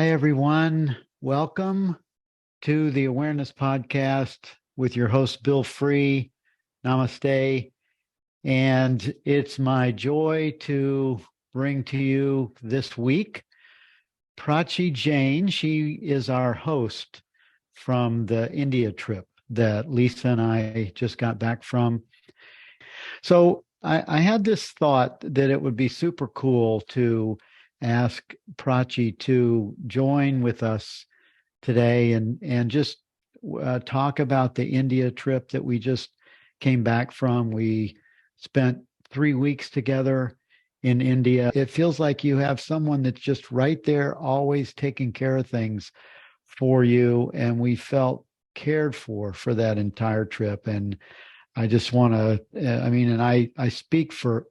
Hi, everyone. Welcome to the Awareness Podcast with your host, Bill Free. Namaste. And it's my joy to bring to you this week Prachi Jain. She is our host from the India trip that Lisa and I just got back from. So I had this thought that it would be super cool to ask Prachi to join with us today and just talk about the India trip that we just came back from. We spent 3 weeks together in India. It feels like you have someone that's just right there, always taking care of things for you. And we felt cared for that entire trip. And I just want to, and I speak for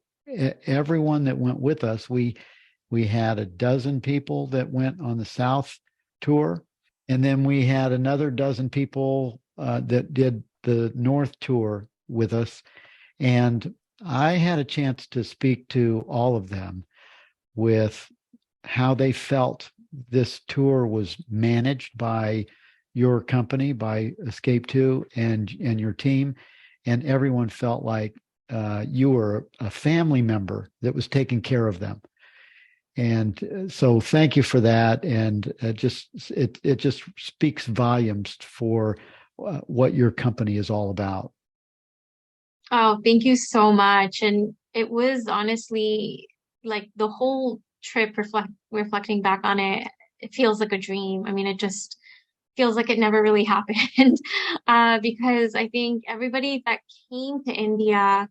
everyone that went with us. We had a dozen people that went on the South tour, and then we had another dozen people that did the North tour with us. And I had a chance to speak to all of them with how they felt this tour was managed by your company, by Escape 2 and your team. And everyone felt like you were a family member that was taking care of them. And so thank you for that. And it just speaks volumes for what your company is all about. Oh, thank you so much. And it was honestly like the whole trip reflecting back on it, it feels like a dream. I mean, it just feels like it never really happened. Because I think everybody that came to India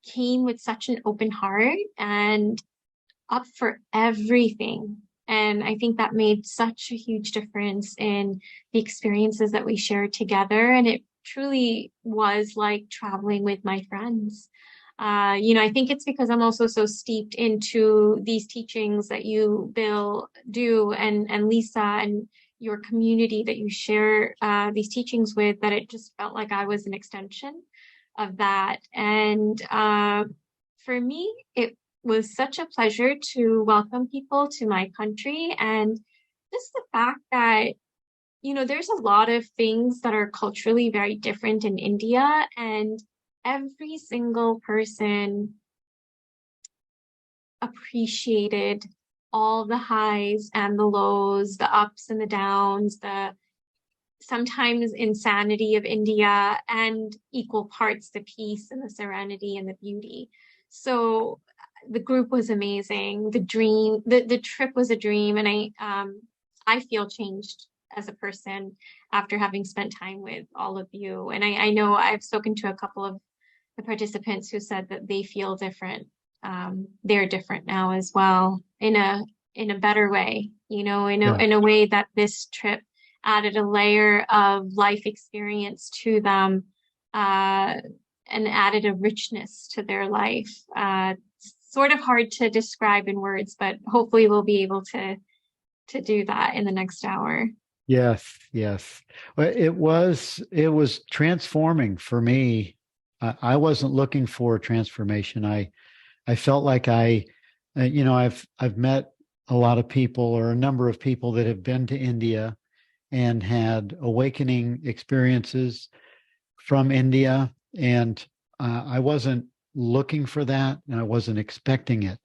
came with such an open heart and up for everything. And I think that made such a huge difference in the experiences that we shared together. And it truly was like traveling with my friends. I think it's because I'm also so steeped into these teachings that you, Bill, do, and Lisa, and your community that you share these teachings with, that it just felt like I was an extension of that. And for me, it was such a pleasure to welcome people to my country. And just the fact that, there's a lot of things that are culturally very different in India, and every single person appreciated all the highs and the lows, the ups and the downs, the sometimes insanity of India, and equal parts the peace and the serenity and the beauty. So the group was amazing. The trip was a dream, and I feel changed as a person after having spent time with all of you. And I know I've spoken to a couple of the participants who said that they feel different. They're different now as well, in a better way, in a way that this trip added a layer of life experience to them, and added a richness to their life. Sort of hard to describe in words, but hopefully we'll be able to do that in the next hour. Yes. Well, it was transforming for me. I wasn't looking for a transformation. I felt like I've met a lot of people, or a number of people that have been to India and had awakening experiences from India. And I wasn't looking for that, and I wasn't expecting it.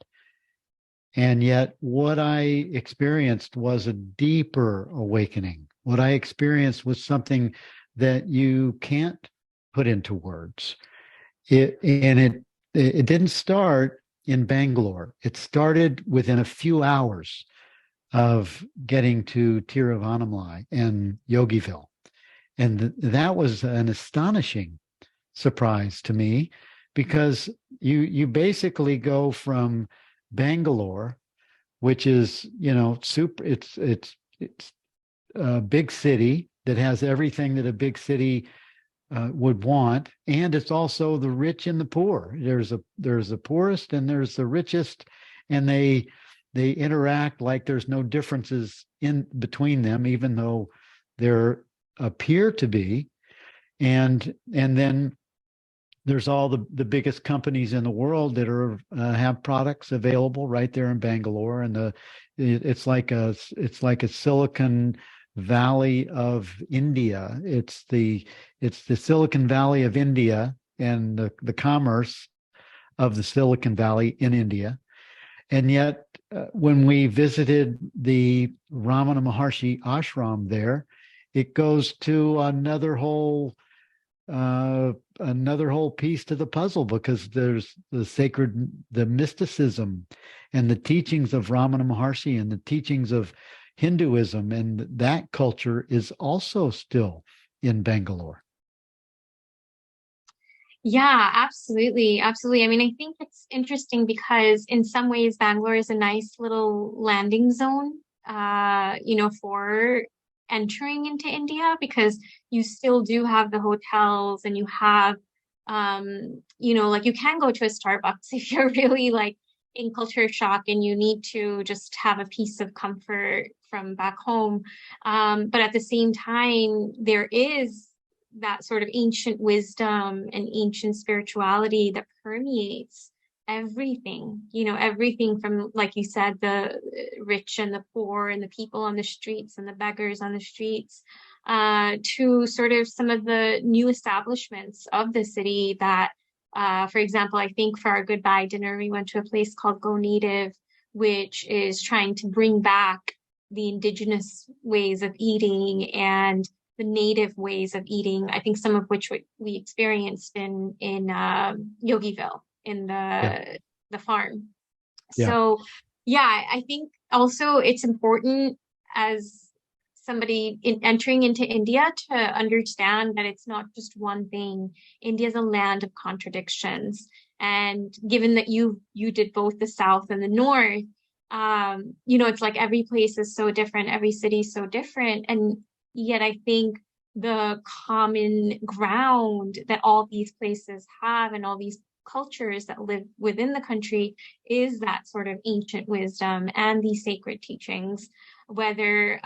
And yet what I experienced was a deeper awakening. What I experienced was something that you can't put into words. It didn't start in Bangalore. It started within a few hours of getting to Tiruvannamalai and Yogiville. And that was an astonishing surprise to me, because you basically go from Bangalore, which is, super, it's a big city that has everything that a big city would want, and it's also the rich and the poor. There's the poorest and there's the richest, and they interact like there's no differences in between them, even though there appear to be. And then there's all the biggest companies in the world that are have products available right there in Bangalore, and it's like a Silicon Valley of India. It's the Silicon Valley of India, and the commerce of the Silicon Valley in India. And yet, when we visited the Ramana Maharshi ashram there, it goes to another whole piece to the puzzle, because there's the mysticism and the teachings of Ramana Maharshi and the teachings of Hinduism, and that culture is also still in Bangalore. Yeah, absolutely. Absolutely. I mean, I think it's interesting because in some ways Bangalore is a nice little landing zone, for entering into India, because you still do have the hotels and you have, like you can go to a Starbucks if you're really like in culture shock and you need to just have a piece of comfort from back home. But at the same time, there is that sort of ancient wisdom and ancient spirituality that permeates everything, everything from, like you said, the rich and the poor and the people on the streets and the beggars on the streets, to sort of some of the new establishments of the city that, for example, I think for our goodbye dinner, we went to a place called Go Native, which is trying to bring back the indigenous ways of eating and the native ways of eating. I think some of which we experienced in Yogiville in Yeah. the farm. Yeah. So yeah, I think also it's important as somebody entering into India to understand that it's not just one thing. India is a land of contradictions, and given that you did both the south and the north, it's like every place is so different, every city is so different, and yet I think the common ground that all these places have and all these cultures that live within the country is that sort of ancient wisdom and these sacred teachings, whether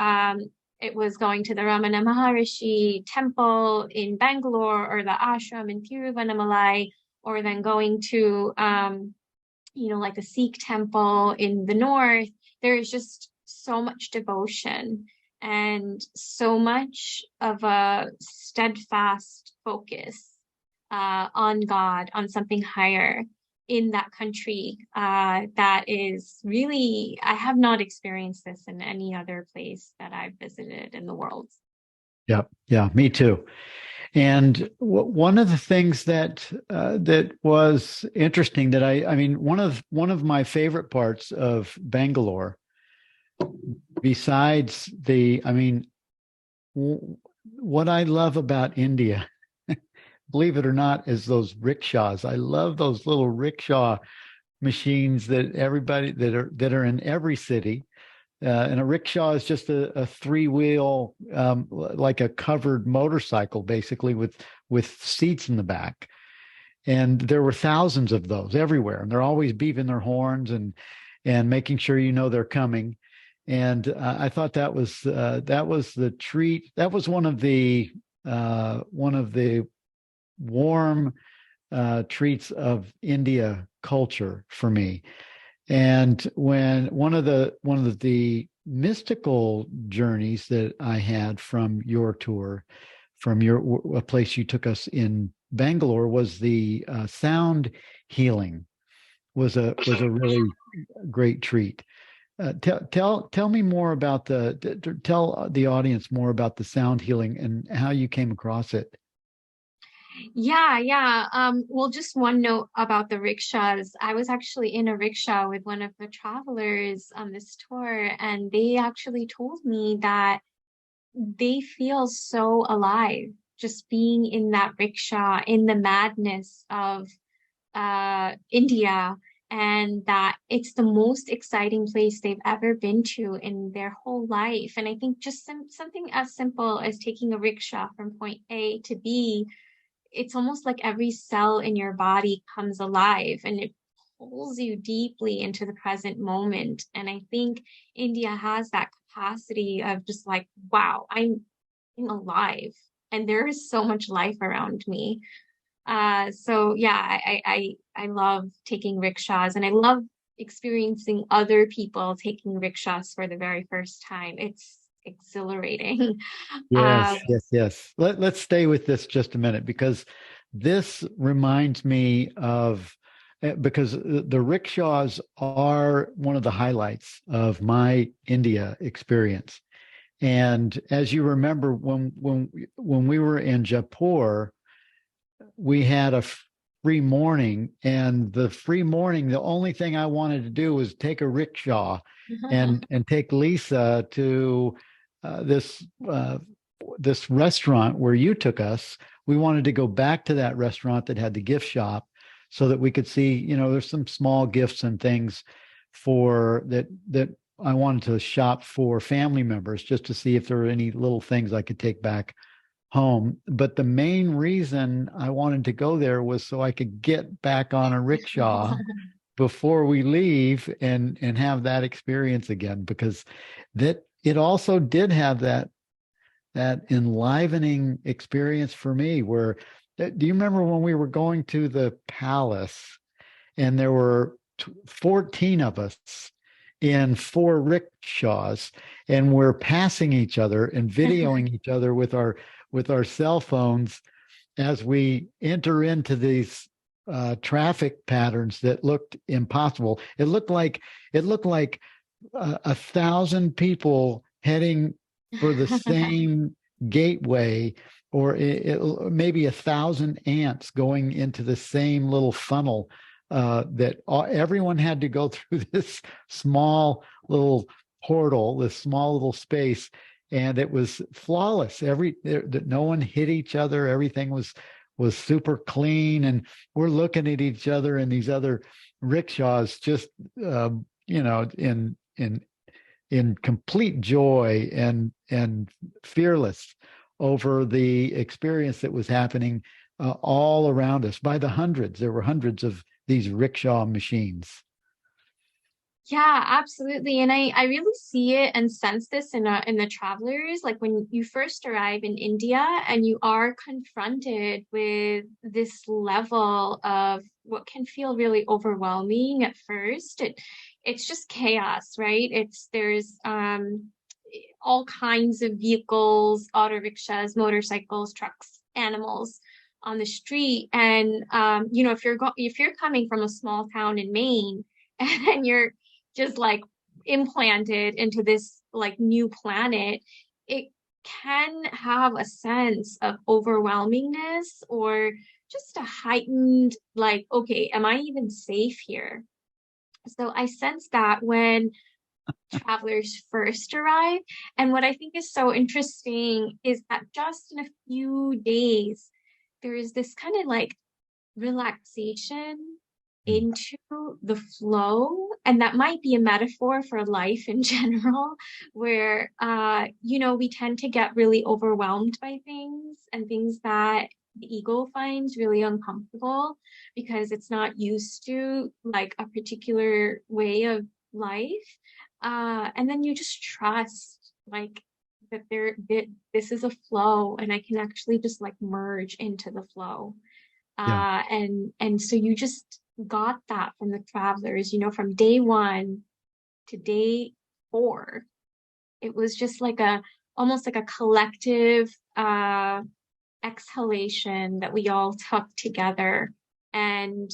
it was going to the Ramana Maharishi temple in Bangalore or the ashram in Tiruvannamalai, or then going to, like a Sikh temple in the north. There's just so much devotion and so much of a steadfast focus on God, on something higher in that country, that is really, I have not experienced this in any other place that I've visited in the world. Yeah. Yeah. Me too. And one of the things that was interesting, that I mean, one of my favorite parts of Bangalore, besides I mean, what I love about India, believe it or not, is those rickshaws. I love those little rickshaw machines that are in every city. And a rickshaw is just a three-wheel, like a covered motorcycle, basically with seats in the back. And there were thousands of those everywhere, and they're always beeping their horns and making sure they're coming. And I thought that was the treat. That was one of the warm treats of India culture for me. And when one of the mystical journeys that I had from your tour, from a place you took us in Bangalore, was the sound healing. Was a really great treat. Tell me more about tell the audience more about the sound healing and how you came across it. Yeah, yeah. Well, just one note about the rickshaws. I was actually in a rickshaw with one of the travelers on this tour, and they actually told me that they feel so alive just being in that rickshaw in the madness of India, and that it's the most exciting place they've ever been to in their whole life. And I think just something as simple as taking a rickshaw from point A to B, it's almost like every cell in your body comes alive and it pulls you deeply into the present moment. And I think India has that capacity of just like, wow, I'm alive and there is so much life around me. So yeah, I love taking rickshaws, and I love experiencing other people taking rickshaws for the very first time. It's exhilarating. Yes, Um, yes, yes. Let's stay with this just a minute because this reminds me of because the rickshaws are one of the highlights of my India experience. And as you remember, when we were in Jaipur, we had a free morning, and the free morning, the only thing I wanted to do was take a rickshaw and take Lisa to this this restaurant where you took us. We wanted to go back to that restaurant that had the gift shop so that we could see, there's some small gifts and things for that I wanted to shop for family members just to see if there were any little things I could take back home. But the main reason I wanted to go there was so I could get back on a rickshaw before we leave and have that experience again, because that it also did have that enlivening experience for me where do you remember when we were going to the palace and there were 14 of us in four rickshaws and we're passing each other and videoing each other with our cell phones as we enter into these traffic patterns that looked impossible. It looked like 1,000 people heading for the same gateway, or maybe 1,000 ants going into the same little funnel that everyone had to go through this small little portal, this small little space, and it was flawless. No one hit each other. Everything was super clean, and we're looking at each other in these other rickshaws, just in complete joy and fearless over the experience that was happening all around us by the hundreds. There were hundreds of these rickshaw machines. Yeah, absolutely. And I really see it and sense this in the travelers. Like when you first arrive in India and you are confronted with this level of what can feel really overwhelming at first. It's just chaos, right? There's all kinds of vehicles, auto rickshaws, motorcycles, trucks, animals on the street. And if you're coming from a small town in Maine and you're just like implanted into this like new planet, it can have a sense of overwhelmingness or just a heightened, like, okay, am I even safe here? So I sense that when travelers first arrive. And what I think is so interesting is that just in a few days, there is this kind of like relaxation Mm. into the flow. And that might be a metaphor for life in general, where, we tend to get really overwhelmed by things and things that the ego finds really uncomfortable because it's not used to like a particular way of life. And then you just trust like that this is a flow and I can actually just like merge into the flow. Yeah. And so you just got that from the travelers, from day one to day four. It was just like almost like a collective exhalation that we all took together and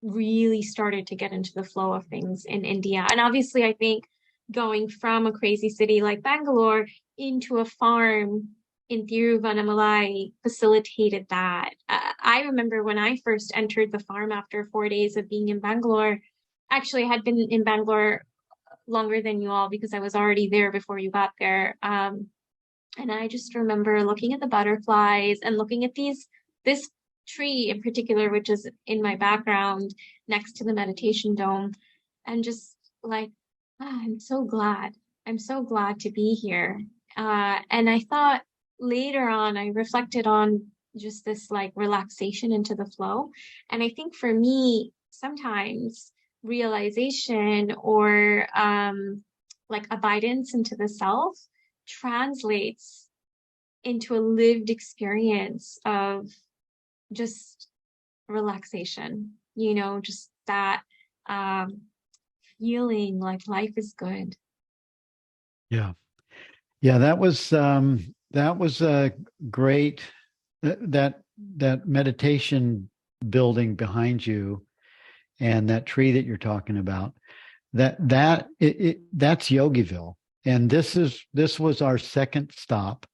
really started to get into the flow of things in India. And obviously, I think going from a crazy city like Bangalore into a farm in Tiruvannamalai facilitated that. I remember when I first entered the farm after 4 days of being in Bangalore. Actually, I had been in Bangalore longer than you all because I was already there before you got there. And I just remember looking at the butterflies and looking at this tree in particular, which is in my background next to the meditation dome, and just like, I'm so glad. I'm so glad to be here. And I thought later on, I reflected on just this like relaxation into the flow. And I think for me, sometimes realization or like abidance into the self translates into a lived experience of just relaxation, just that um, feeling like life is good. Yeah. Yeah, that was a great that that meditation building behind you and that tree that you're talking about. That's Yogiville. And this was our second stop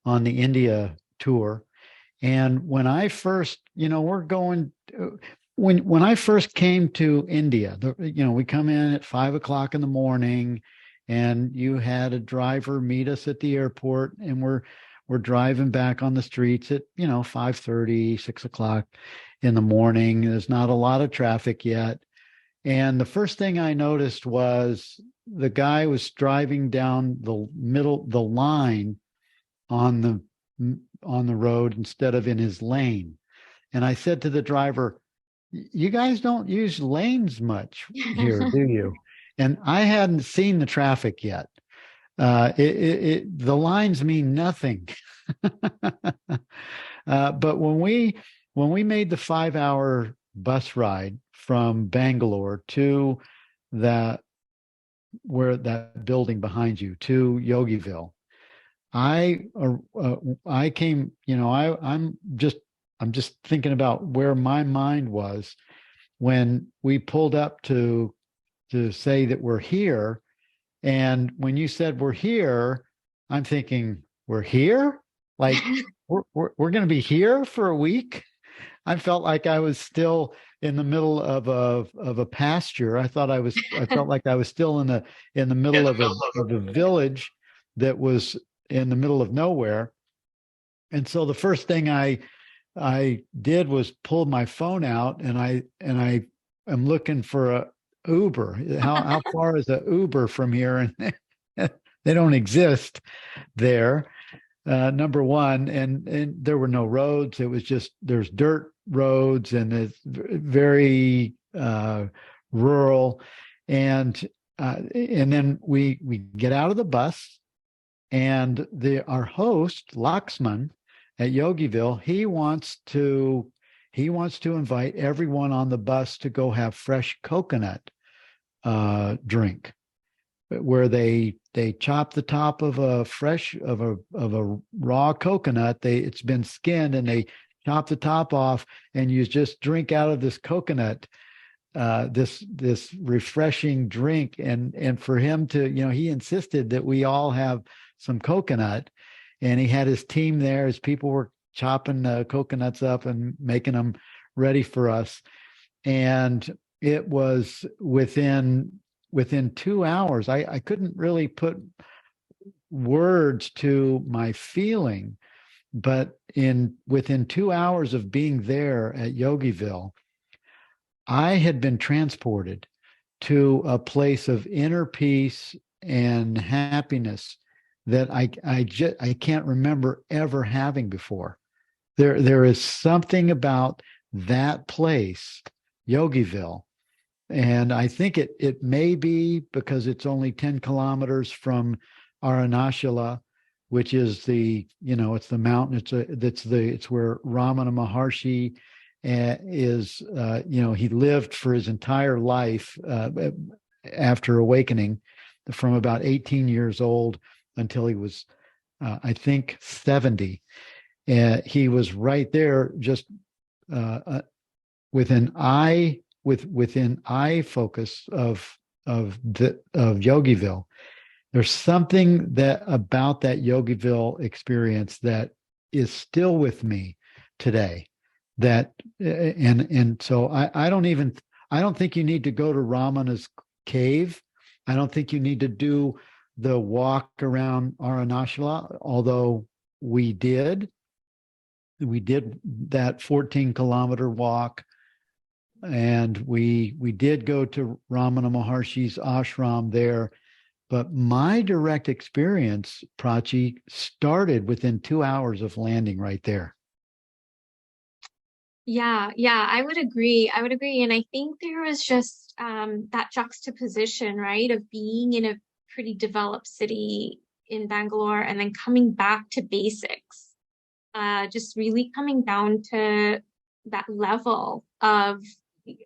on the India tour. And when I first, we're going when I first came to India, we come in at 5 o'clock in the morning, and you had a driver meet us at the airport, and we're driving back on the streets at 5:30, 6 o'clock in the morning. There's not a lot of traffic yet, and the first thing I noticed was the guy was driving down the line on the road instead of in his lane. And I said to the driver, "You guys don't use lanes much here, do you?" And I hadn't seen the traffic yet. The lines mean nothing. But when we made the 5 hour bus ride from Bangalore to that where that building behind you to Yogiville, I came, I'm just thinking about where my mind was when we pulled up to say that we're here. And when you said we're here, I'm thinking, we're here? Like we're going to be here for a week? I felt like I was still in the middle of a pasture. I felt like I was still in the middle of a village that was in the middle of nowhere. And so the first thing I did was pull my phone out, and I am looking for a Uber. How far is a Uber from here? And they don't exist there. Number one, and there were no roads. It was just there's dirt roads, and it's very rural. And then we get out of the bus, and our host Laxman at Yogiville, he wants to invite everyone on the bus to go have fresh coconut drink, where they chop the top of a raw coconut. It's been skinned, and they chop the top off, and you just drink out of this coconut, this refreshing drink. And for him to, he insisted that we all have some coconut, and he had his team there as people were chopping coconuts up and making them ready for us. And it was within 2 hours. I couldn't really put words to my feeling, but within 2 hours of being there at Yogiville, I had been transported to a place of inner peace and happiness that I can't remember ever having before. There is something about that place, Yogiville, and I think it may be because it's only 10 kilometers from Arunachala, which is it's the mountain. It's where Ramana Maharshi is. He lived for his entire life after awakening, from about 18 years old until he was, I think, 70. He was right there, just within eye focus of Yogiville. There's something about that Yogiville experience that is still with me today. So I don't think you need to go to Ramana's cave. I don't think you need to do the walk around Arunachala, although we did that 14-kilometer walk, and we did go to Ramana Maharshi's ashram there. But my direct experience, Prachi, started within 2 hours of landing right there. Yeah, I would agree. And I think there was just that juxtaposition, right, of being in a pretty developed city in Bangalore and then coming back to basics. Just really coming down to that level of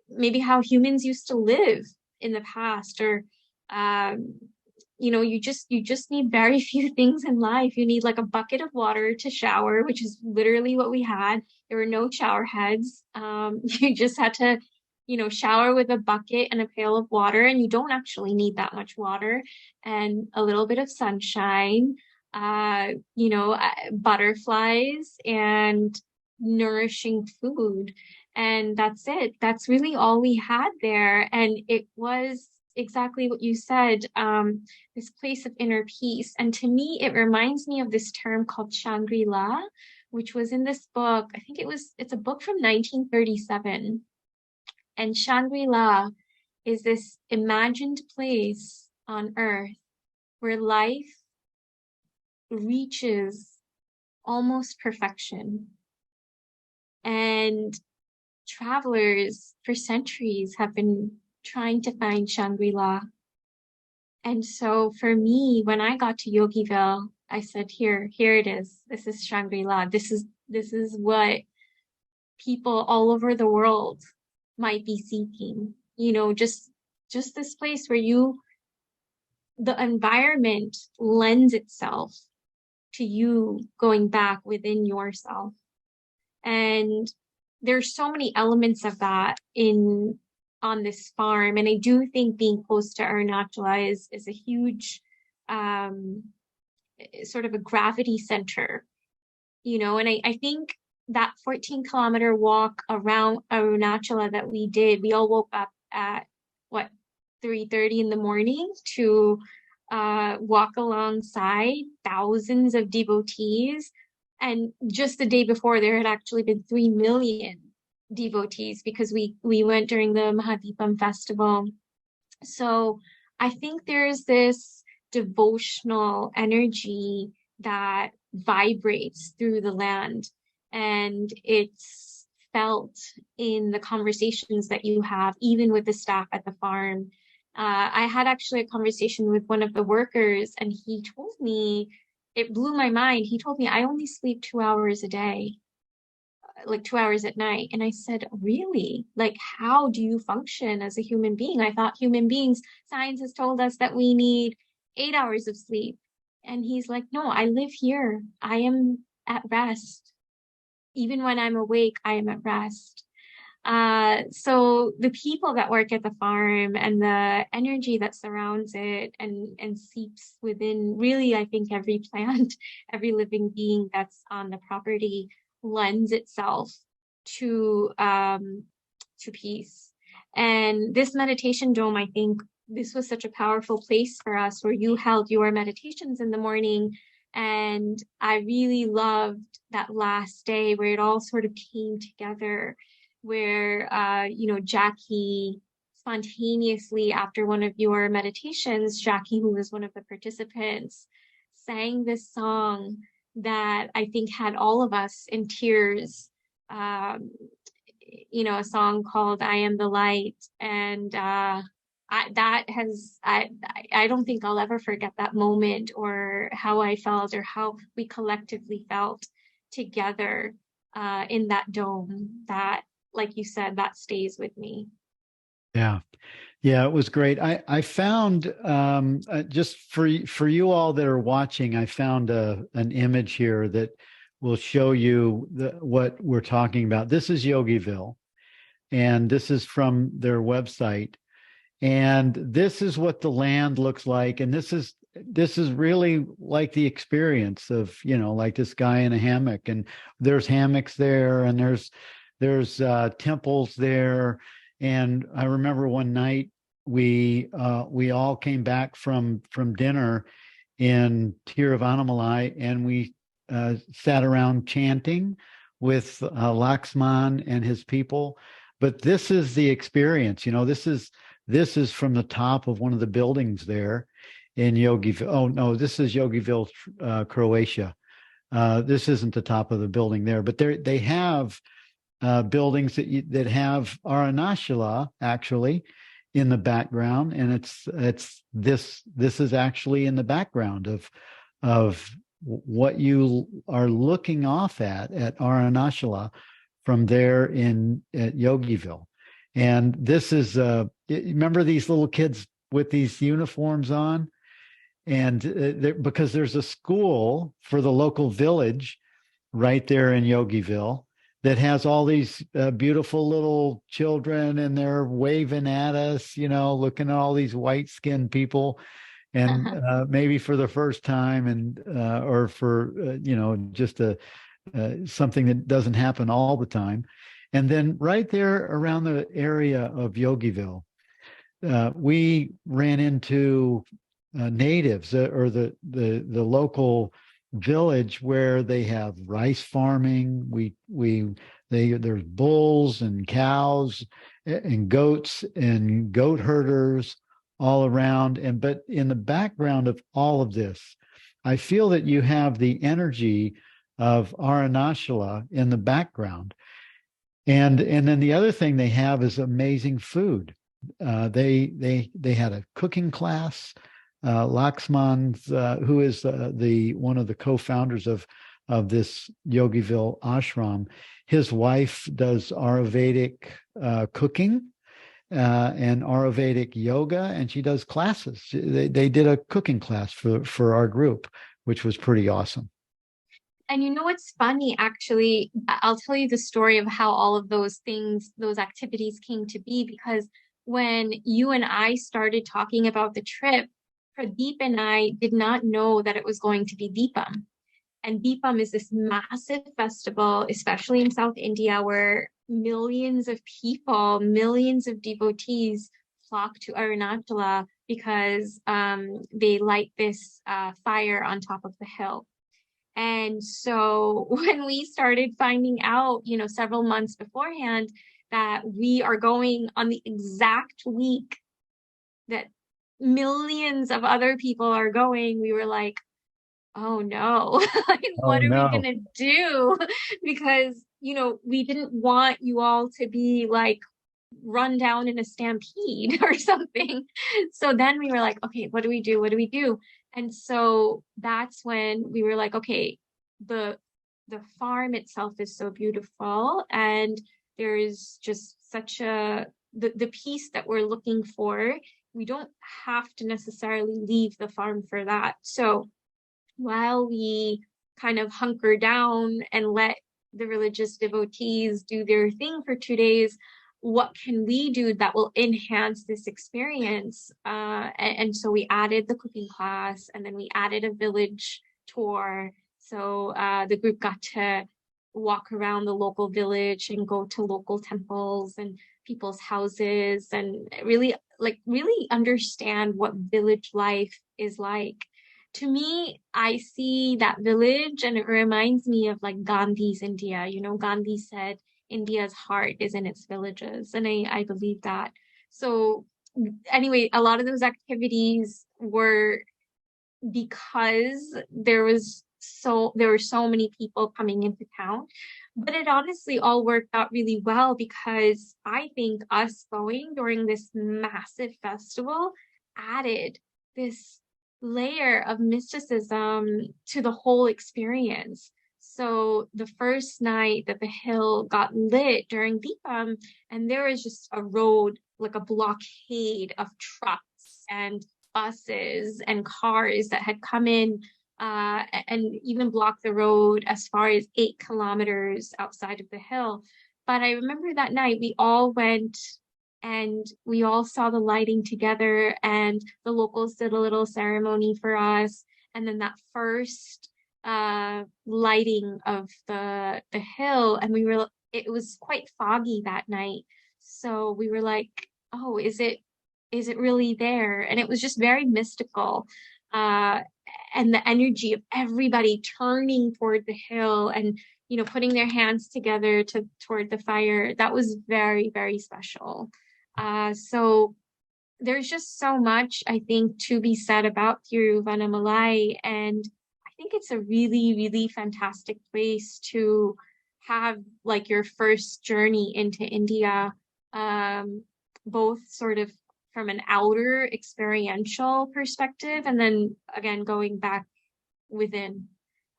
maybe how humans used to live in the past, or um, you just need very few things in life. You need like a bucket of water to shower, which is literally what we had. There were no shower heads. You just had to, shower with a bucket and a pail of water, and you don't actually need that much water, and a little bit of sunshine, butterflies and nourishing food. And that's it. That's really all we had there. And it was exactly what you said, this place of inner peace. And to me, it reminds me of this term called Shangri-La, which was in this book. I think it's a book from 1937. And Shangri-La is this imagined place on earth where life reaches almost perfection. And travelers for centuries have been trying to find Shangri-La. And so for me, when I got to Yogiville, I said, here it is. This is Shangri-La. This is what people all over the world might be seeking. Just this place where the environment lends itself to you going back within yourself. And there's so many elements of that on this farm. And I do think being close to Arunachala is a huge sort of a gravity center, and I think that 14-kilometer walk around Arunachala that we did, we all woke up at 3:30 in the morning to walk alongside thousands of devotees. And just the day before, there had actually been 3 million devotees, because we went during the Mahadipam festival. So I think there's this devotional energy that vibrates through the land, and it's felt in the conversations that you have, even with the staff at the farm. I had actually a conversation with one of the workers, and he told me, it blew my mind. He told me, I only sleep 2 hours a day, like 2 hours at night. And I said, really? Like, how do you function as a human being? I thought human beings, science has told us that we need 8 hours of sleep. And he's like, no, I live here. I am at rest. Even when I'm awake, I am at rest. So the people that work at the farm and the energy that surrounds it and seeps within, really, I think every plant, every living being that's on the property lends itself to peace. And this meditation dome, I think this was such a powerful place for us, where you held your meditations in the morning. And I really loved that last day where it all sort of came together, where, Jackie spontaneously, after one of your meditations, Jackie, who was one of the participants, sang this song that I think had all of us in tears, a song called I Am the Light. And I don't think I'll ever forget that moment, or how I felt, or how we collectively felt together in that dome. That, like you said, that stays with me. Yeah. Yeah, it was great. I found just for you all that are watching, I found an image here that will show you what we're talking about. This is Yogiville, and this is from their website. And this is what the land looks like. And this is really like the experience of, like this guy in a hammock, and there's hammocks there, and there's temples there. And I remember one night we all came back from dinner in Tiruvannamalai, and we sat around chanting with Laxman and his people. But this is the experience, this is from the top of one of the buildings there in Yogiville. Oh no, this is Yogiville, Croatia. This isn't the top of the building there, but they have buildings that have Arunachala actually in the background, and it's this is actually in the background of what you are looking off at Arunachala from there in at Yogiville. And this is remember these little kids with these uniforms on, and because there's a school for the local village right there in Yogiville that has all these beautiful little children, and they're waving at us, looking at all these white skinned people, and maybe for the first time, and or for just a something that doesn't happen all the time. And then right there around the area of Yogiville, we ran into natives or the local village where they have rice farming. There's bulls and cows and goats and goat herders all around. But in the background of all of this, I feel that you have the energy of Arunachala in the background. And then the other thing they have is amazing food. They had a cooking class. Laxman, who is the one of the co-founders of this Yogiville ashram, his wife does Ayurvedic cooking and Ayurvedic yoga, and she does classes. They did a cooking class for our group, which was pretty awesome. And you know what's funny, actually? I'll tell you the story of how all of those things, those activities came to be, because when you and I started talking about the trip, Pradeep and I did not know that it was going to be Deepam. And Deepam is this massive festival, especially in South India, where millions of people, millions of devotees flock to Arunachala because they light this fire on top of the hill. And so when we started finding out, several months beforehand that we are going on the exact week that millions of other people are going, we were like, oh no, what are we gonna do? Because, we didn't want you all to be like run down in a stampede or something. So then we were like, okay, what do we do? What do we do? And so that's when we were like, okay, the farm itself is so beautiful, and there is just such the piece that we're looking for. We don't have to necessarily leave the farm for that. So while we kind of hunker down and let the religious devotees do their thing for 2 days, what can we do that will enhance this experience? And so we added the cooking class, and then we added a village tour. So the group got to walk around the local village and go to local temples and people's houses, and really understand what village life is like. To me, I see that village and it reminds me of like Gandhi's India. Gandhi said, India's heart is in its villages. And I believe that. So anyway, a lot of those activities were because there were so many people coming into town. But it honestly all worked out really well, because I think us going during this massive festival added this layer of mysticism to the whole experience. So the first night that the hill got lit during Deepam, and there was just a road, like a blockade of trucks and buses and cars that had come in and even blocked the road as far as 8 kilometers outside of the hill. But I remember that night we all went and we all saw the lighting together, and the locals did a little ceremony for us. And then that first lighting of the hill, and it was quite foggy that night. So we were like, oh, is it really there? And it was just very mystical. And the energy of everybody turning toward the hill and, putting their hands together toward the fire, that was very, very special. So there's just so much, I think, to be said about Tiruvannamalai. And I think it's a really, really fantastic place to have like your first journey into India, both sort of from an outer experiential perspective, and then again going back within.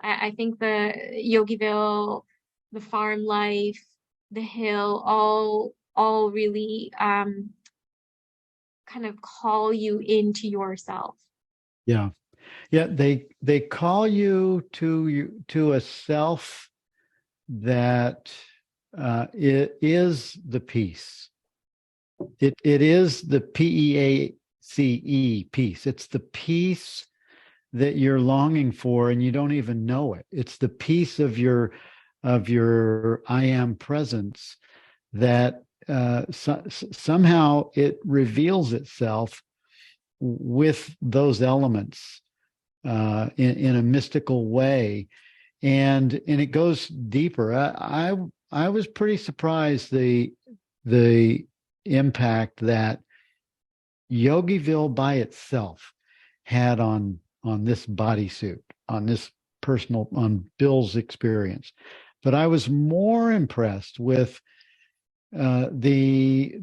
I think the Yogiville, the farm life, the hill, all really kind of call you into yourself. Yeah. Yeah. They call to a self that it is the peace. It is the peace. It's the peace that you're longing for and you don't even know it. It's the peace of your I am presence that somehow it reveals itself with those elements in a mystical way, and it goes deeper. I was pretty surprised the impact that Yogiville by itself had on this bodysuit, on this on Bill's experience. But I was more impressed with the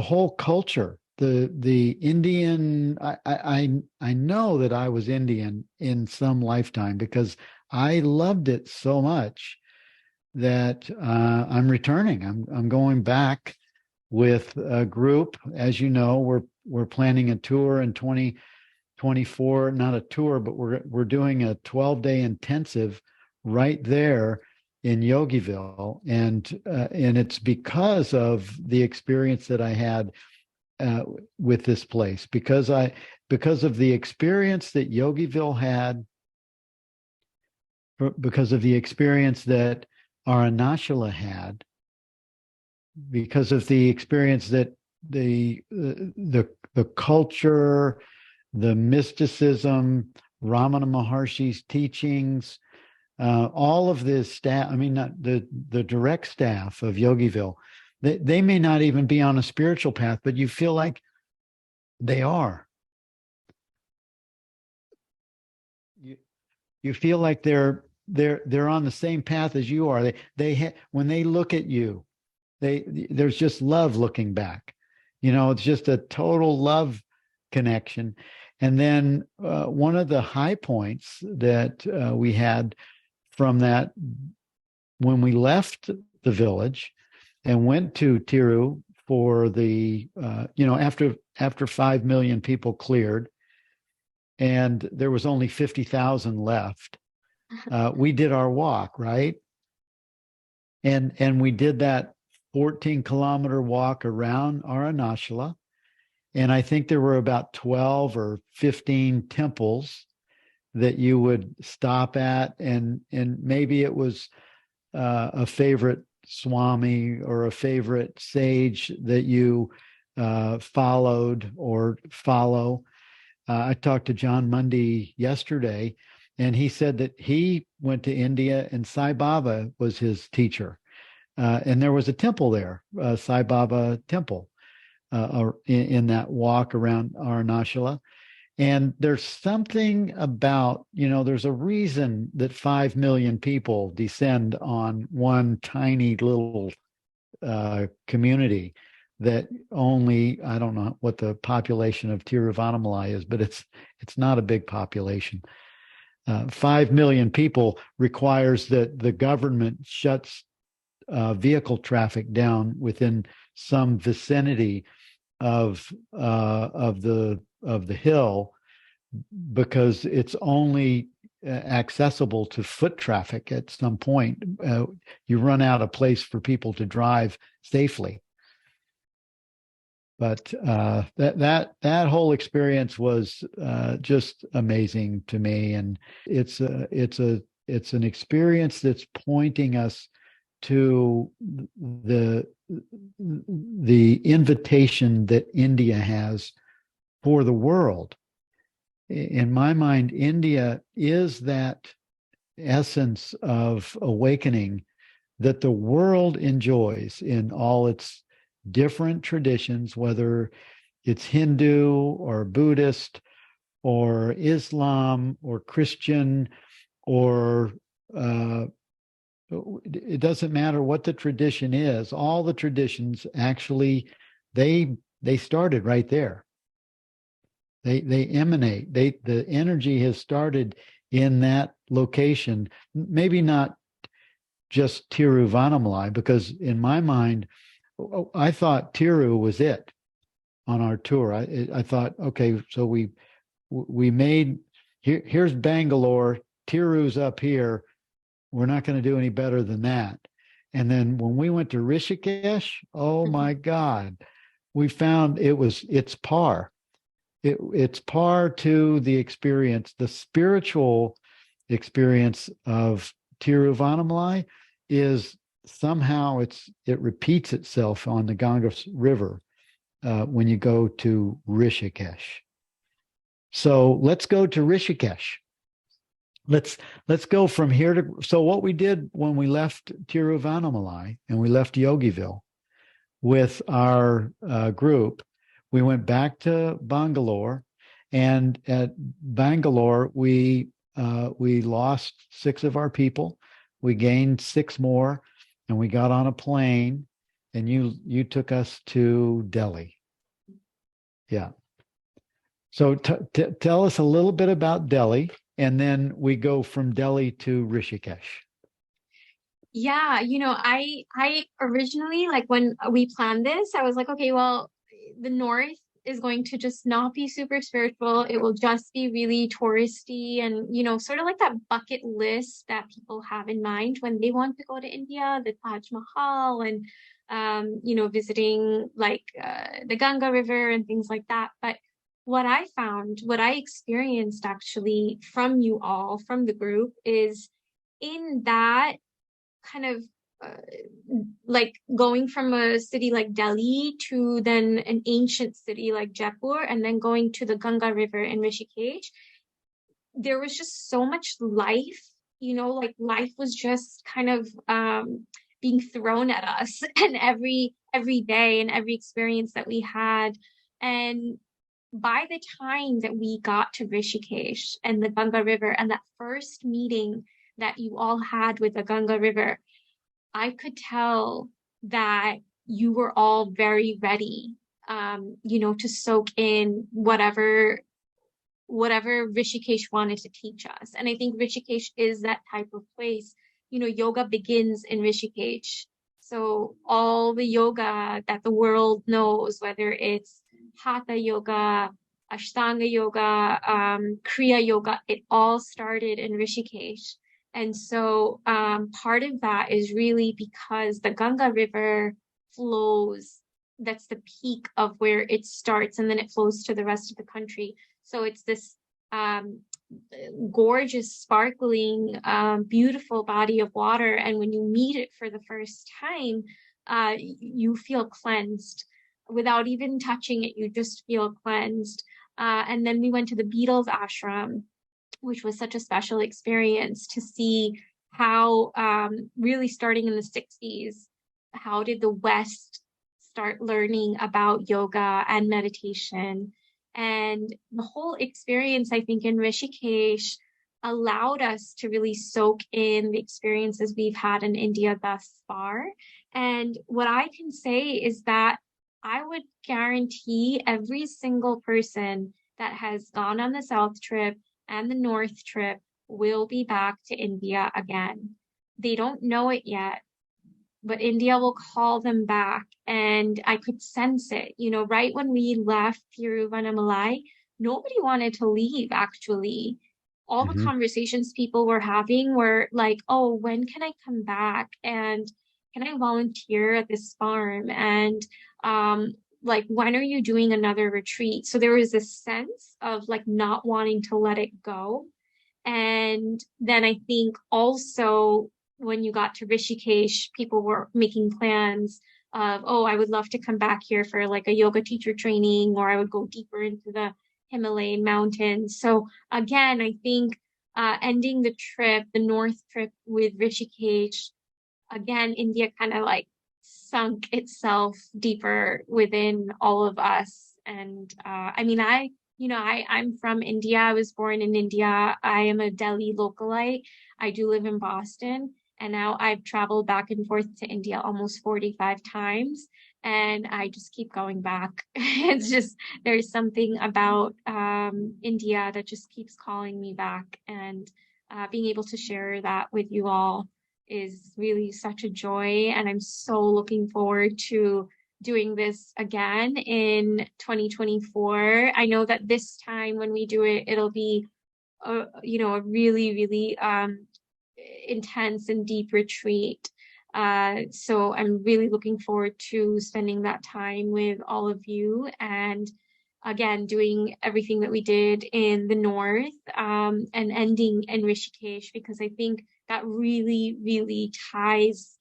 whole culture, the Indian. I know that I was Indian in some lifetime because I loved it so much that I'm returning. I'm going back with a group. As you know, we're planning a tour in 2024. Not a tour, but we're doing a 12-day intensive right there in Yogiville, and it's because of the experience that I had with this place, because of the experience that Yogiville had, because of the experience that Aranashala had, because of the experience that the culture, the mysticism, Ramana Maharshi's teachings, all of the staff, I mean, not the direct staff of Yogiville, they may not even be on a spiritual path, but you feel like they are. You feel like they're on the same path as you are. When they look at you, there's just love looking back. It's just a total love connection. And then one of the high points that we had from that, when we left the village and went to Tiru for the after 5 million people cleared and there was only 50,000 left, we did our walk, right? And we did that 14-kilometer walk around Aranashala, and I think there were about 12 or 15 temples that you would stop at, and maybe it was a favorite Swami or a favorite sage that you followed or follow. I talked to John Mundy yesterday, and he said that he went to India and Sai Baba was his teacher. And there was a temple there, Sai Baba temple, in that walk around Aranashala. And there's something about, there's a reason that 5 million people descend on one tiny little community that only, I don't know what the population of Tiruvannamalai is, but it's not a big population. 5 million people requires that the government shuts vehicle traffic down within some vicinity of the hill, because it's only accessible to foot traffic at some point. You run out of place for people to drive safely. But that whole experience was just amazing to me, and it's an experience that's pointing us to the invitation that India has for the world. In my mind, India is that essence of awakening that the world enjoys in all its different traditions, whether it's Hindu or Buddhist or Islam or Christian, or it doesn't matter what the tradition is. All the traditions actually, they started right there. They emanate. The energy has started in that location. Maybe not just Tiruvannamalai, because in my mind, I thought Tiru was it on our tour. I thought, okay, so we made here's Bangalore, Tiru's up here. We're not going to do any better than that. And then when we went to Rishikesh, oh my God, we found it's par. It's par to the experience, the spiritual experience of Tiruvannamalai is somehow it repeats itself on the Ganges River when you go to Rishikesh. So let's go to Rishikesh. Let's go from here to. So what we did when we left Tiruvannamalai and we left Yogiville with our group, we went back to Bangalore, and at Bangalore we lost 6 of our people. We gained 6 more, and we got on a plane, and you took us to Delhi. Yeah. So tell us a little bit about Delhi, and then we go from Delhi to Rishikesh. Yeah, I originally, like when we planned this, I was like, okay, well, the North is going to just not be super spiritual. It will just be really touristy and, sort of like that bucket list that people have in mind when they want to go to India, the Taj Mahal and, visiting like the Ganga River and things like that. But what I experienced actually from you all, from the group, is in that kind of like going from a city like Delhi to then an ancient city like Jaipur and then going to the Ganga River in Rishikesh, there was just so much life, like life was just kind of being thrown at us and every day and every experience that we had. And by the time that we got to Rishikesh and the Ganga River and that first meeting that you all had with the Ganga River, I could tell that you were all very ready, to soak in whatever Rishikesh wanted to teach us. And I think Rishikesh is that type of place. Yoga begins in Rishikesh. So all the yoga that the world knows, whether it's Hatha yoga, Ashtanga yoga, Kriya yoga, it all started in Rishikesh. And so part of that is really because the Ganga River flows, that's the peak of where it starts, and then it flows to the rest of the country. So it's this gorgeous, sparkling, beautiful body of water. And when you meet it for the first time, you feel cleansed. Without even touching it, you just feel cleansed. And then we went to the Beatles ashram, which was such a special experience to see how, really starting in the 60s, how did the West start learning about yoga and meditation. And the whole experience, I think, in Rishikesh allowed us to really soak in the experiences we've had in India thus far. And what I can say is that I would guarantee every single person that has gone on the South trip and the North trip will be back to India again. They don't know it yet, but India will call them back. And I could sense it, right when we left Tiruvannamalai, nobody wanted to leave, actually. All the conversations people were having were like, oh, when can I come back? And can I volunteer at this farm? And like, when are you doing another retreat? So there was this sense of like not wanting to let it go. And then I think also when you got to Rishikesh, people were making plans of, oh, I would love to come back here for like a yoga teacher training, or I would go deeper into the Himalayan mountains. So again, I think ending the trip, the North trip with Rishikesh, again, India kind of like sunk itself deeper within all of us. And I'm from India. I was born in India. I am a Delhi localite. I do live in Boston. And now I've traveled back and forth to India almost 45 times. And I just keep going back. It's just, there's something about India that just keeps calling me back. And being able to share that with you all is really such a joy. And I'm so looking forward to doing this again in 2024. I know that this time when we do it, it'll be a really, really intense and deep retreat. So I'm really looking forward to spending that time with all of you and again doing everything that we did in the north and ending in Rishikesh because I think that really, really ties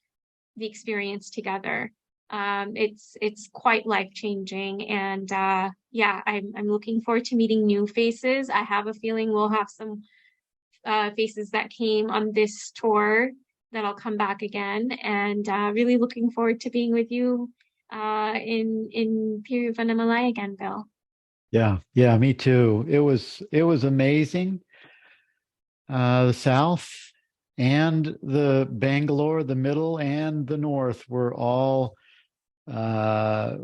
the experience together. It's quite life-changing, and yeah, I'm looking forward to meeting new faces. I have a feeling we'll have some faces that came on this tour that'll come back again, and really looking forward to being with you in Tiruvannamalai again, Bill. Yeah, yeah, me too. It was amazing. The South and the Bangalore, the middle and the North were all uh,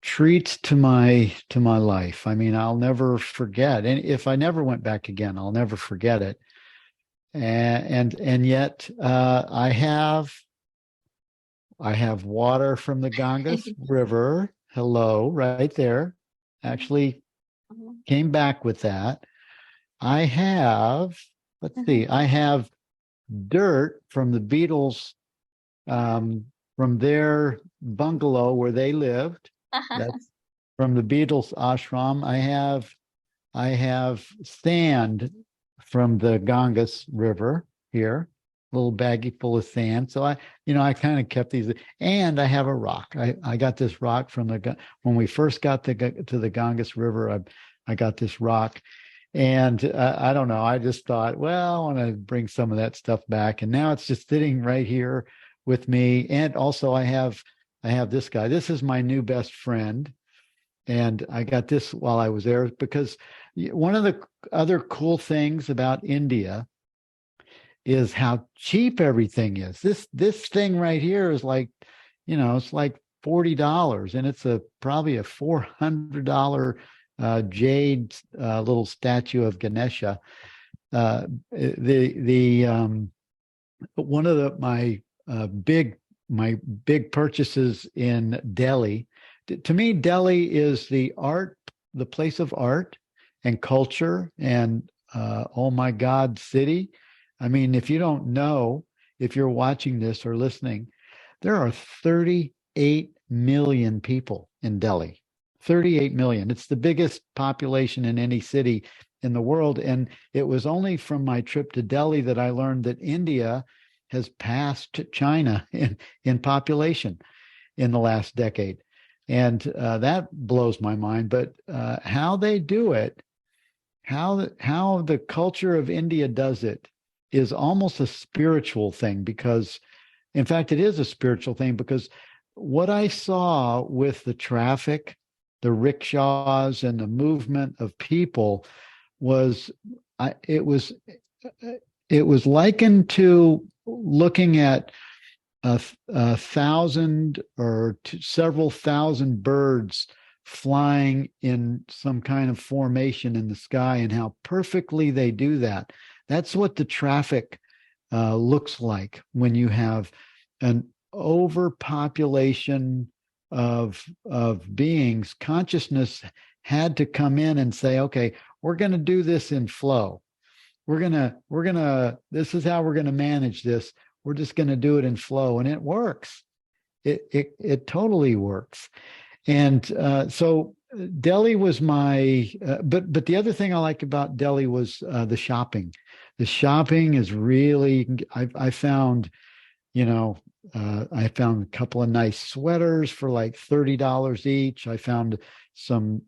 treats to my life. I mean, I'll never forget. And if I never went back again, I'll never forget it. And yet I have water from the Ganges River. Hello, right there. Actually came back with that. I have, let's see, I have dirt from the Beatles from their bungalow where they lived. That's from the Beatles ashram. I have sand from the Ganges River here, a little baggie full of sand. So I kind of kept these, and I have a rock. I got this rock from when we first got to the Ganges River. I got this rock, and I don't know. I just thought, well, I want to bring some of that stuff back, and now it's just sitting right here with me. And also, I have this guy. This is my new best friend. And I got this while I was there because one of the other cool things about India is how cheap everything is. This thing right here is like, it's like $40, and it's probably a $400 jade little statue of Ganesha. The one of my big purchases in Delhi. To me, Delhi is the place of art and culture and oh my God, city. I mean, if you don't know, if you're watching this or listening, there are 38 million people in Delhi. 38 million. It's the biggest population in any city in the world. And it was only from my trip to Delhi that I learned that India has passed China in population in the last decade. And that blows my mind. But how they do it, how the culture of India does it, is almost a spiritual thing. Because, in fact, it is a spiritual thing. Because what I saw with the traffic, the rickshaws, and the movement of people was, it was likened to looking at a thousand or several thousand birds flying in some kind of formation in the sky, and how perfectly they do that. That's what the traffic looks like when you have an overpopulation of beings. Consciousness had to come in and say, okay, we're going to do this in flow. This is how we're going to manage this. We're just going to do it in flow, and it works. It totally works. And so Delhi was but the other thing I liked about Delhi was the shopping. The shopping is really, I found, I found a couple of nice sweaters for like $30 each. I found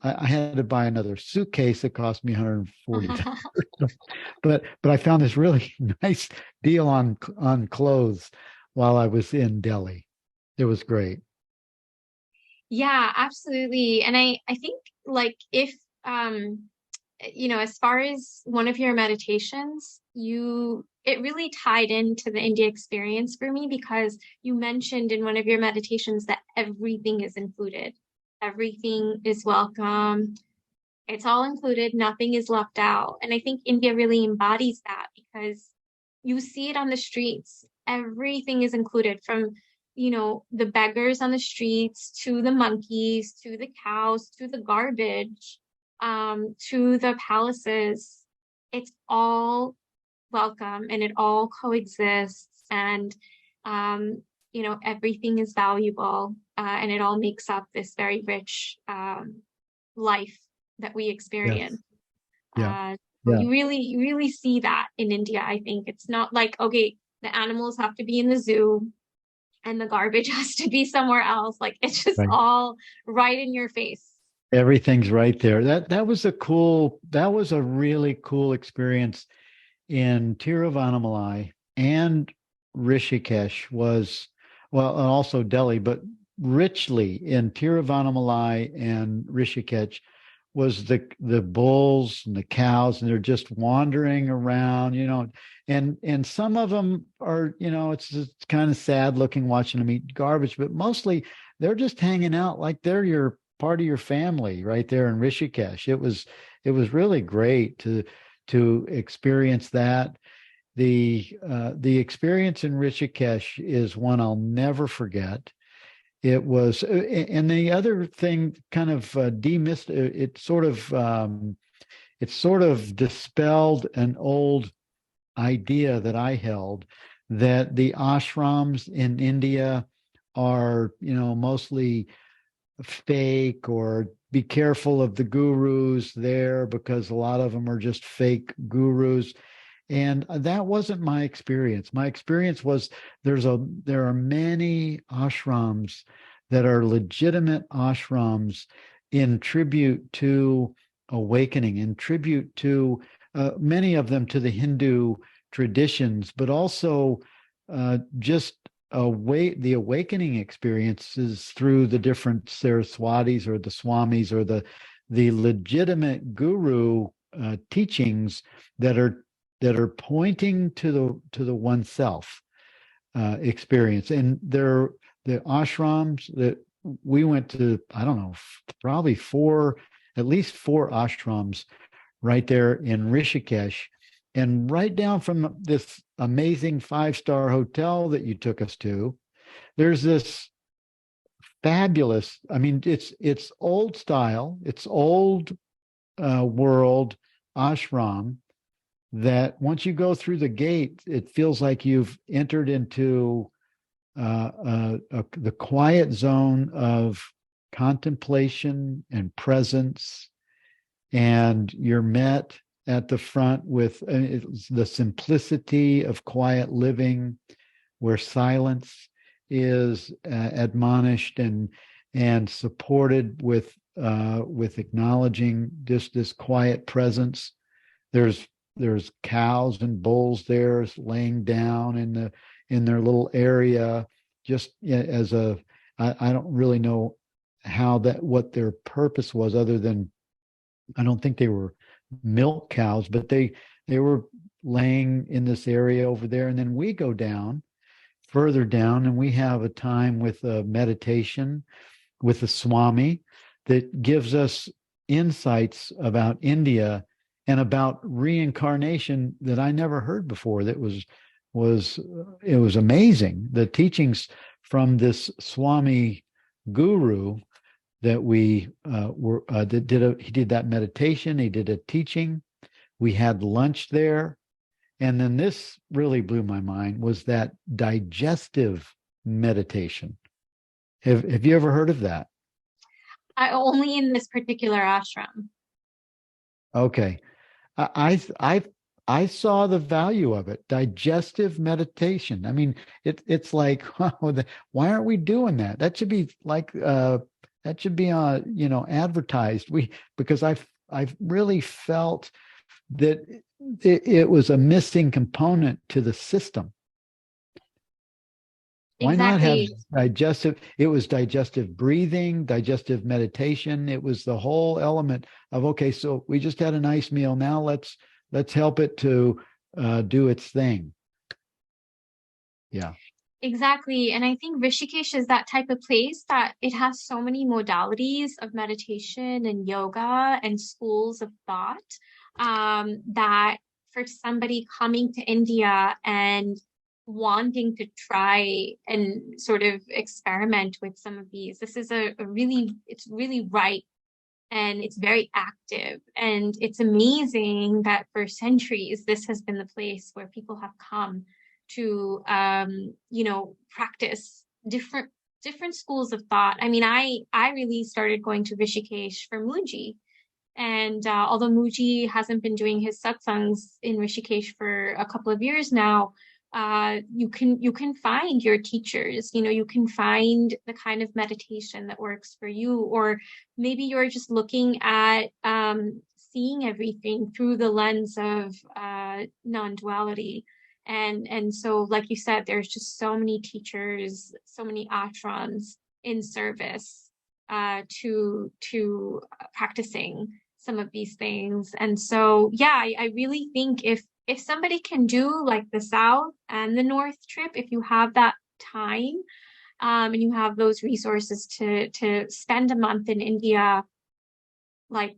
I had to buy another suitcase that cost me $140. But I found this really nice deal on clothes while I was in Delhi. It was great. Yeah, absolutely. And I think like if as far as one of your meditations, it really tied into the India experience for me because you mentioned in one of your meditations that everything is included. Everything is welcome. It's all included, nothing is left out. And I think India really embodies that because you see it on the streets. everything is included from, the beggars on the streets to the monkeys to the cows to the garbage, to the palaces. It's all welcome and it all coexists, and everything is valuable, and it all makes up this very rich life that we Yes. experience. Yeah. So Yeah. you really see that in India. I think it's not like, okay, the animals have to be in the zoo and the garbage has to be somewhere else. Like it's just Right. all right in your face. Everything's right there. That was a really cool experience in Tiruvannamalai and Rishikesh was, well, and also Delhi, but richly in Tiruvannamalai and Rishikesh was the bulls and the cows, and they're just wandering around, and some of them are, it's just kind of sad looking watching them eat garbage, but mostly they're just hanging out like they're your part of your family right there in Rishikesh. It was really great to experience that. The experience in Rishikesh is one I'll never forget. It was, and the other thing kind of it sort of dispelled an old idea that I held that the ashrams in India are, mostly fake, or be careful of the gurus there because a lot of them are just fake gurus. And that wasn't my experience. My experience was there are many ashrams that are legitimate ashrams in tribute to awakening, in tribute to many of them to the Hindu traditions, but also just the awakening experiences through the different Saraswatis or the Swamis or the legitimate guru teachings that are pointing to the oneself experience. And the ashrams that we went to, I don't know, probably at least four ashrams right there in Rishikesh, and right down from this amazing 5-star hotel that you took us to, there's this fabulous, I mean, it's old style, it's old world ashram that once you go through the gate, it feels like you've entered into the quiet zone of contemplation and presence, and you're met at the front with the simplicity of quiet living, where silence is admonished and supported with acknowledging just this quiet presence. There's cows and bulls there laying down in their little area, just as I don't really know what their purpose was, other than I don't think they were milk cows, but they were laying in this area over there. And then we go further down, and we have a time with a meditation with a Swami that gives us insights about India and about reincarnation that I never heard before. It was amazing. The teachings from this Swami guru that we he did that meditation, he did a teaching, we had lunch there, and then this really blew my mind, was that digestive meditation. Have you ever heard of that? I only in this particular ashram. Okay. I saw the value of it. Digestive meditation. I mean, it's like, why aren't we doing that? That should be like that should be advertised. Because I've really felt that it was a missing component to the system. Why not have Exactly. it was digestive breathing, digestive meditation. It was the whole element of, okay, so we just had a nice meal. Now let's help it to do its thing. Yeah. Exactly. And I think Rishikesh is that type of place that it has so many modalities of meditation and yoga and schools of thought, that for somebody coming to India and wanting to try and sort of experiment with some of these. This is a really, it's really ripe and it's very active. And it's amazing that for centuries, this has been the place where people have come to, practice different schools of thought. I mean, I really started going to Rishikesh for Muji. And although Muji hasn't been doing his satsangs in Rishikesh for a couple of years now, you can find your teachers. You can find the kind of meditation that works for you, or maybe you're just looking at seeing everything through the lens of non-duality. And so, like you said, there's just so many teachers, so many ashrams in service to practicing some of these things. And so, yeah, I really think if somebody can do like the South and the North trip, if you have that time, and you have those resources to spend a month in India, like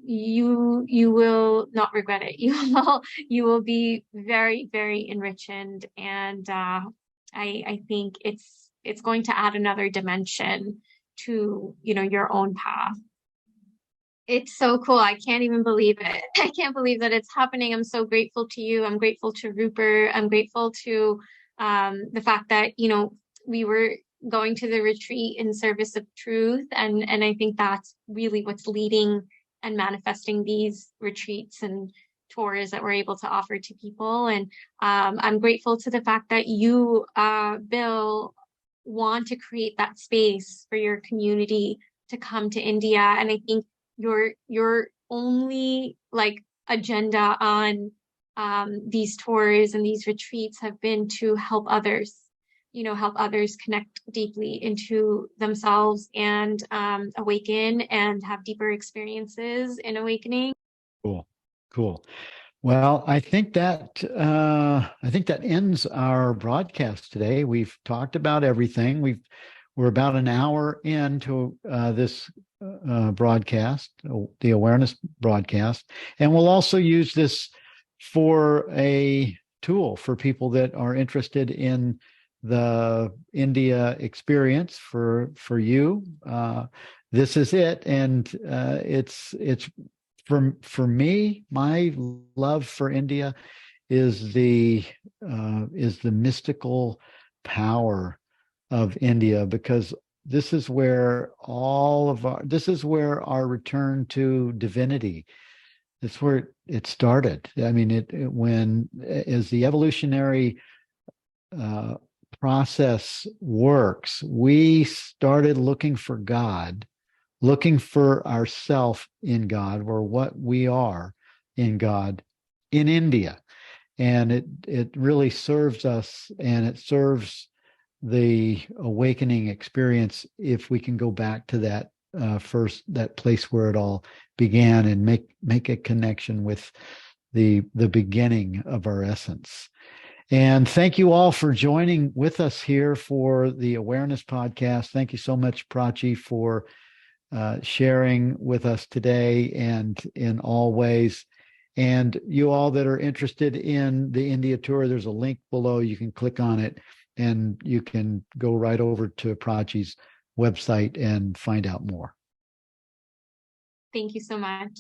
you will not regret it. You will be very, very enriched, and I think it's going to add another dimension to your own path. It's so cool. I can't even believe it. I can't believe that it's happening. I'm so grateful to you. I'm grateful to Rupert. I'm grateful to the fact that, we were going to the retreat in service of truth. And I think that's really what's leading and manifesting these retreats and tours that we're able to offer to people. And I'm grateful to the fact that you, Bill, want to create that space for your community to come to India. And I think your only like agenda on these tours and these retreats have been to help others, help others connect deeply into themselves and awaken and have deeper experiences in awakening. Cool. Well, I think that ends our broadcast today. We've talked about everything. We're about an hour into this broadcast, the awareness broadcast, and we'll also use this for a tool for people that are interested in the India experience. For you, this is it, and it's for me. My love for India is the mystical power of India, because this is where our return to divinity. It's where it started. I mean, when as the evolutionary process works, we started looking for God, looking for ourself in God, or what we are in God, in India. And it really serves us, and it serves the awakening experience if we can go back to that that place where it all began, and make a connection with the beginning of our essence. And thank you all for joining with us here for the Awareness Podcast. Thank you so much, Prachi, for sharing with us today and in all ways. And you all that are interested in the India tour, there's a link below. You can click on it and you can go right over to Prachi's website and find out more. Thank you so much.